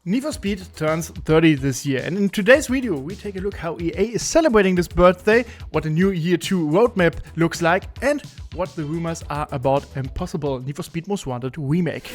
Need for Speed turns 30 this year, and in today's video we take a look how EA is celebrating this birthday, what the new Year 2 roadmap looks like, and what the rumors are about a possible Need for Speed Most Wanted remake.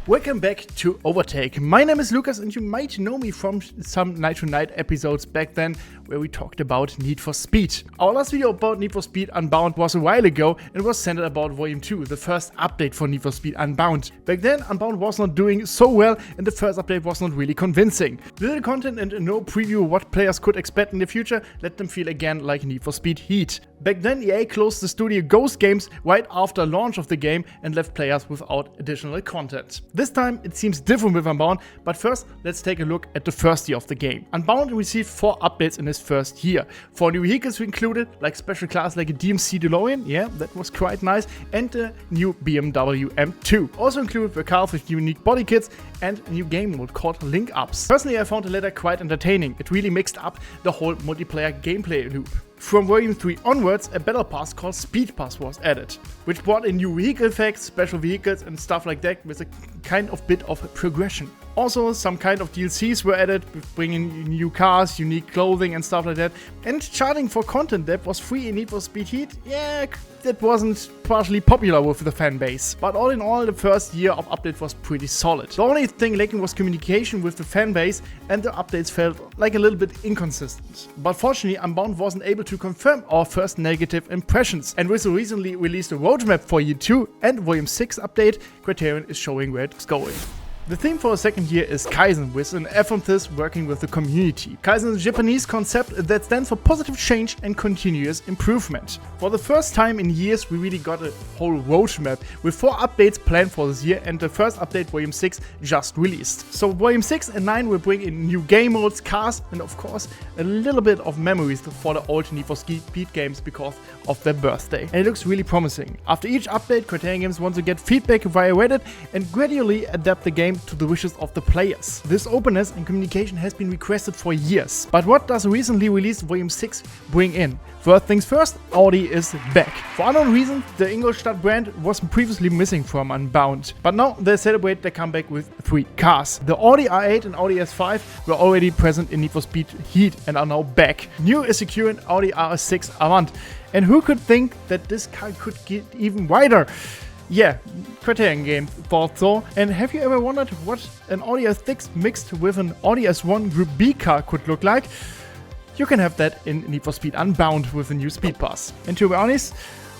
Welcome back to Overtake. My name is Lucas and you might know me from some Night to Night episodes back then where we talked about Need for Speed. Our last video about Need for Speed Unbound was a while ago and was centered about Volume 2, the first update for Need for Speed Unbound. Back then Unbound was not doing so well and the first update was not really convincing. Little content and no preview of what players could expect in the future let them feel again like Need for Speed Heat. Back then EA closed the studio Ghost Games right after launch of the game and left players without additional content. This time it seems different with Unbound, but first let's take a look at the first year of the game. Unbound received 4 updates in its first year. 4 new vehicles were included, like special class like a DMC DeLorean, yeah, that was quite nice, and a new BMW M2. Also included were cars with unique body kits and a new game mode called Link Ups. Personally I found the latter quite entertaining. It really mixed up the whole multiplayer gameplay loop. From Volume 3 onwards, a battle pass called Speed Pass was added, which brought in new vehicle effects, special vehicles and stuff like that with a kind of bit of progression. Also, some kind of DLCs were added, bringing new cars, unique clothing and stuff like that. And charging for content that was free in Need for Speed Heat, yeah, that wasn't partially popular with the fan base. But all in all, the first year of update was pretty solid. The only thing lacking was communication with the fan base, and the updates felt like a little bit inconsistent. But fortunately, Unbound wasn't able to confirm our first negative impressions. And with the recently released roadmap for Year 2 and Volume 6 update, Criterion is showing where it's going. The theme for the second year is Kaizen, with an emphasis working with the community. Kaizen is a Japanese concept that stands for positive change and continuous improvement. For the first time in years, we really got a whole roadmap with 4 updates planned for this year, and the first update, Volume 6, just released. So Volume 6 and 9 will bring in new game modes, cars, and of course a little bit of memories for the old Need for Speed games because of their birthday. And it looks really promising. After each update, Criterion Games wants to get feedback via Reddit and gradually adapt the game to the wishes of the players. This openness and communication has been requested for years. But what does recently released Volume 6 bring in? First things first, Audi is back. For unknown reasons, the Ingolstadt brand was previously missing from Unbound. But now they celebrate their comeback with 3 cars. The Audi R8 and Audi S5 were already present in Need for Speed Heat and are now back. New is the current Audi RS6 Avant. And who could think that this car could get even wider? Yeah, Criterion Games thought so. And have you ever wondered what an Audi S6 mixed with an Audi S1 Group B car could look like? You can have that in Need for Speed Unbound with the new Speed Pass. And to be honest,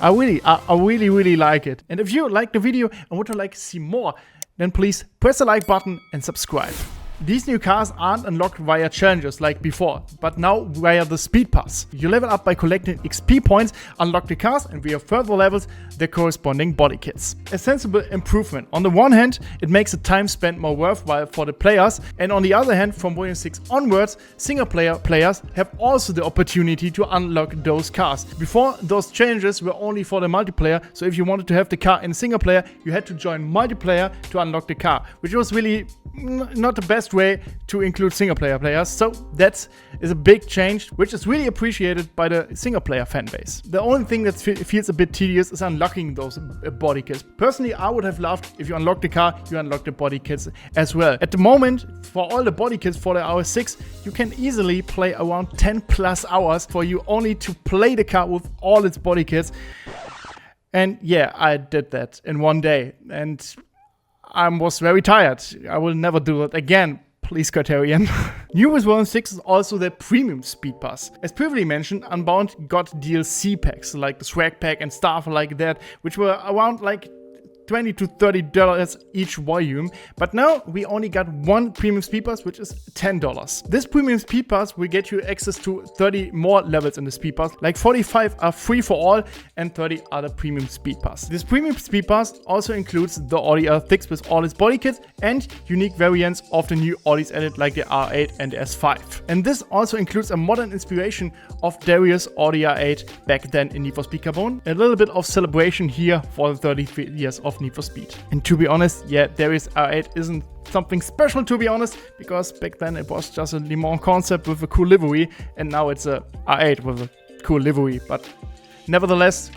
I really like it. And if you like the video and would like to see more, then please press the like button and subscribe. These new cars aren't unlocked via challenges like before, but now via the Speed Pass. You level up by collecting XP points, unlock the cars, and via further levels, their corresponding body kits. A sensible improvement. On the one hand, it makes the time spent more worthwhile for the players, and on the other hand, from Volume 6 onwards, single player players have also the opportunity to unlock those cars. Before, those challenges were only for the multiplayer, so if you wanted to have the car in single player, you had to join multiplayer to unlock the car, which was really not the best way to include single player players. So that is a big change, which is really appreciated by the single player fan base. The only thing that feels a bit tedious is unlocking those body kits. Personally, I would have loved if you unlock the car, you unlock the body kits as well. At the moment, for all the body kits for the RS6, you can easily play around 10 plus hours for you only to play the car with all its body kits. And yeah, I did that in one day and I was very tired. I will never do it again. Please, Criterion. New with Volume 6 is also the premium Speed Pass. As previously mentioned, Unbound got DLC packs like the swag pack and stuff like that, which were around like $20 to $30 each volume, but now we only got one premium Speed Pass, which is $10. This premium Speed Pass will get you access to 30 more levels in the Speed Pass, like 45 are free for all and 30 are the premium Speed Pass. This premium Speed Pass also includes the Audi R6 with all its body kits and unique variants of the new Audis added like the R8 and the S5. And this also includes a modern inspiration of Darius Audi R8 back then in Need for Speed Carbon. A little bit of celebration here for the 33 years of Need for Speed. And to be honest, yeah, Darius R8 isn't something special, to be honest, because back then it was just a Le Mans concept with a cool livery, and now it's a R8 with a cool livery. But nevertheless,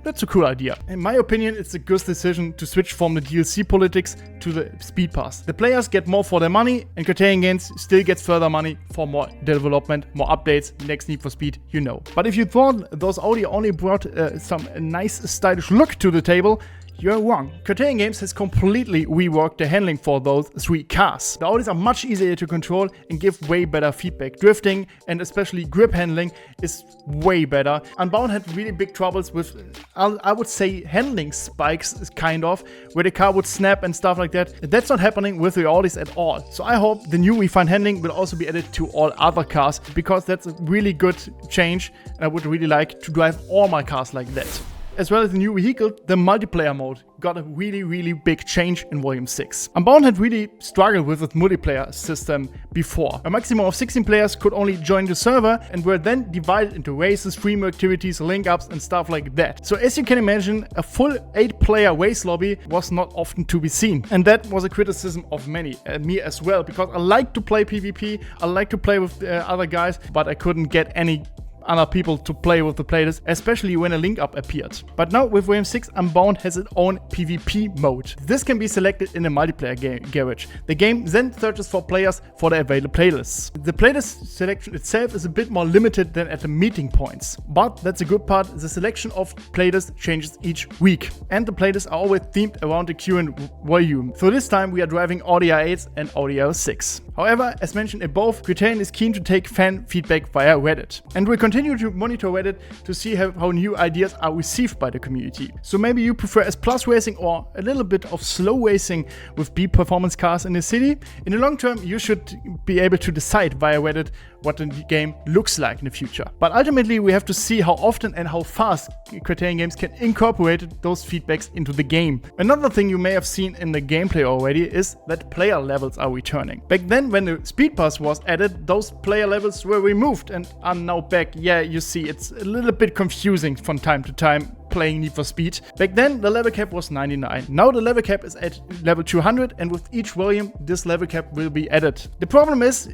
That's a cool idea. In my opinion, it's a good decision to switch from the DLC politics to the speed pass. The players get more for their money, and Criterion Games still gets further money for more development, more updates, next Need for Speed, you know. But if you thought those Audi only brought some nice stylish look to the table, you're wrong. Criterion Games has completely reworked the handling for those 3 cars. The Audis are much easier to control and give way better feedback. Drifting and especially grip handling is way better. Unbound had really big troubles with, I would say, handling spikes, kind of, where the car would snap and stuff like that. That's not happening with the Audis at all. So I hope the new refined handling will also be added to all other cars, because that's a really good change, and I would really like to drive all my cars like that. As well as the new vehicle, the multiplayer mode got a really big change in Volume 6. Unbound had really struggled with its multiplayer system before. A maximum of 16 players could only join the server and were then divided into races, stream activities, link-ups and stuff like that. So as you can imagine, a full 8-player race lobby was not often to be seen. And that was a criticism of many, me as well, because I like to play PvP, I like to play with other guys, but I couldn't get any other people to play with the playlist, especially when a link up appeared. But now with Volume 6, Unbound has its own PvP mode. This can be selected in the multiplayer garage. The game then searches for players for the available playlists. The playlist selection itself is a bit more limited than at the meeting points, but that's a good part. The selection of playlists changes each week, and the playlists are always themed around the current volume. So this time we are driving Audi R8s and Audi R6. However, as mentioned above, Criterion is keen to take fan feedback via Reddit, and we continue to monitor Reddit to see how new ideas are received by the community. So maybe you prefer S+ racing or a little bit of slow racing with B performance cars in the city. In the long term, you should be able to decide via Reddit what the game looks like in the future. But ultimately, we have to see how often and how fast Criterion Games can incorporate those feedbacks into the game. Another thing you may have seen in the gameplay already is that player levels are returning. Back then, when the speed pass was added, those player levels were removed and are now back. Yeah, you see, it's a little bit confusing from time to time playing Need for Speed. Back then, the level cap was 99. Now the level cap is at level 200, and with each volume, this level cap will be added. The problem is,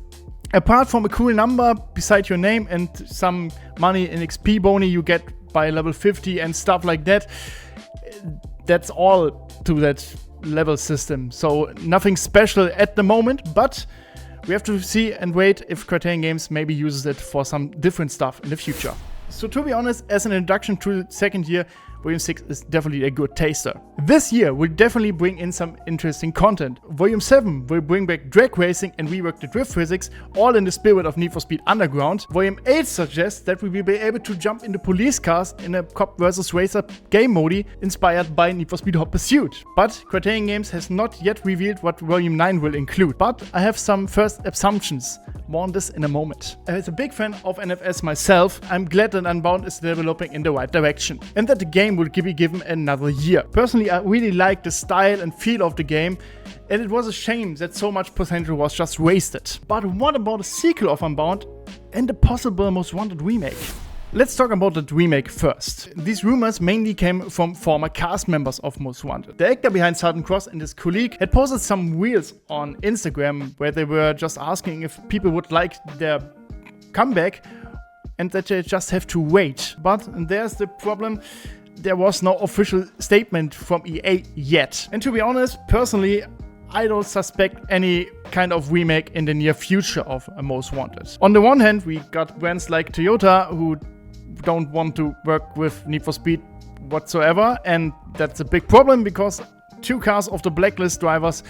apart from a cool number beside your name and some money in XP bonus you get by level 50 and stuff like that, that's all to that level system. So nothing special at the moment, but we have to see and wait if Criterion Games maybe uses it for some different stuff in the future. So to be honest, as an introduction to the second year, Volume 6 is definitely a good taster. This year will definitely bring in some interesting content. Volume 7 will bring back drag racing and rework the drift physics, all in the spirit of Need for Speed Underground. Volume 8 suggests that we will be able to jump into police cars in a cop vs racer game mode inspired by Need for Speed Hot Pursuit. But Criterion Games has not yet revealed what Volume 9 will include. But I have some first assumptions. More on this in a moment. As a big fan of NFS myself, I'm glad that Unbound is developing in the right direction, and that the game will be given another year. Personally, I really like the style and feel of the game, and it was a shame that so much potential was just wasted. But what about a sequel of Unbound and a possible Most Wanted remake? Let's talk about the remake first. These rumors mainly came from former cast members of Most Wanted. The actor behind Sutton Cross and his colleague had posted some reels on Instagram where they were just asking if people would like their comeback and that they just have to wait. But there's the problem. There was no official statement from EA yet. And to be honest, personally, I don't suspect any kind of remake in the near future of Most Wanted. On the one hand, we got brands like Toyota who don't want to work with Need for Speed whatsoever, and that's a big problem because 2 cars of the blacklist drivers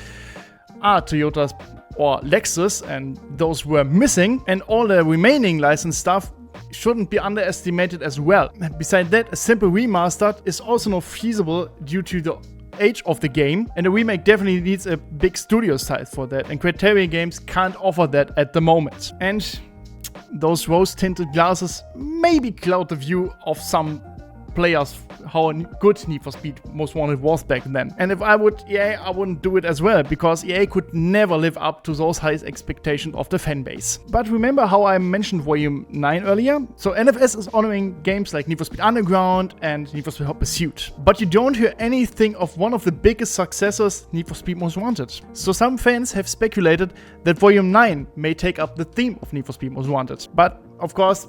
are Toyotas or Lexus, and those were missing, and all the remaining licensed stuff shouldn't be underestimated as well. Besides that, a simple remaster is also not feasible due to the age of the game, and the remake definitely needs a big studio size for that, and Criterion Games can't offer that at the moment. And those rose-tinted glasses maybe cloud the view of some players how good Need for Speed Most Wanted was back then. And if I would EA, I wouldn't do it as well, because EA could never live up to those high expectations of the fanbase. But remember how I mentioned Volume 9 earlier? So NFS is honoring games like Need for Speed Underground and Need for Speed Hot Pursuit. But you don't hear anything of one of the biggest successors, Need for Speed Most Wanted. So some fans have speculated that Volume 9 may take up the theme of Need for Speed Most Wanted. But of course,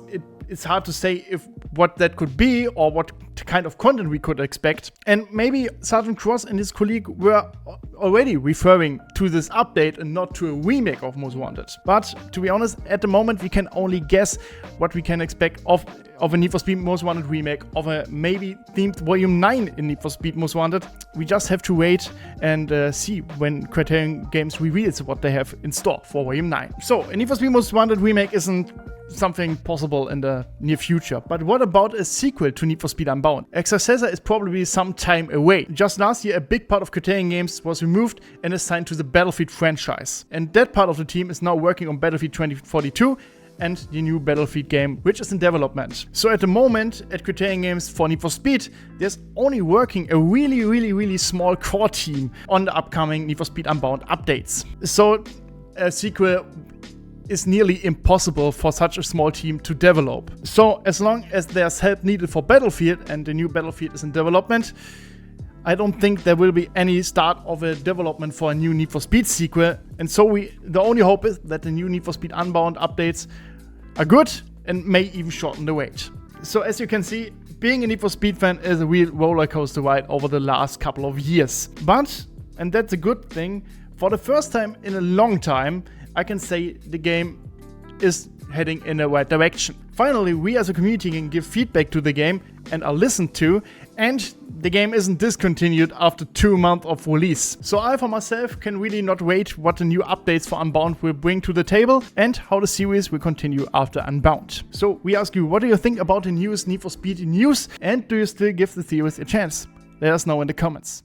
it's hard to say if what that could be or what kind of content we could expect. And maybe Sergeant Cross and his colleague were already referring to this update and not to a remake of Most Wanted. But to be honest, at the moment we can only guess what we can expect of a Need for Speed Most Wanted remake, of a maybe themed Volume 9 in Need for Speed Most Wanted. We just have to wait and see when Criterion Games reveals what they have in store for Volume 9. So a Need for Speed Most Wanted remake isn't something possible in the near future. But what about a sequel to Need for Speed Unbound? A successor is probably some time away. Just last year, a big part of Criterion Games was removed and assigned to the Battlefield franchise. And that part of the team is now working on Battlefield 2042 and the new Battlefield game, which is in development. So at the moment, at Criterion Games for Need for Speed, there's only working a really small core team on the upcoming Need for Speed Unbound updates. So a sequel is nearly impossible for such a small team to develop. So as long as there's help needed for Battlefield and the new Battlefield is in development, I don't think there will be any start of a development for a new Need for Speed sequel. And so the only hope is that the new Need for Speed Unbound updates are good and may even shorten the wait. So as you can see, being a Need for Speed fan is a real roller coaster ride over the last couple of years. But, and that's a good thing, for the first time in a long time, I can say the game is heading in the right direction. Finally, we as a community can give feedback to the game and are listened to, and the game isn't discontinued after 2 months of release. So I for myself can really not wait what the new updates for Unbound will bring to the table and how the series will continue after Unbound. So we ask you, what do you think about the newest Need for Speed news, and do you still give the series a chance? Let us know in the comments.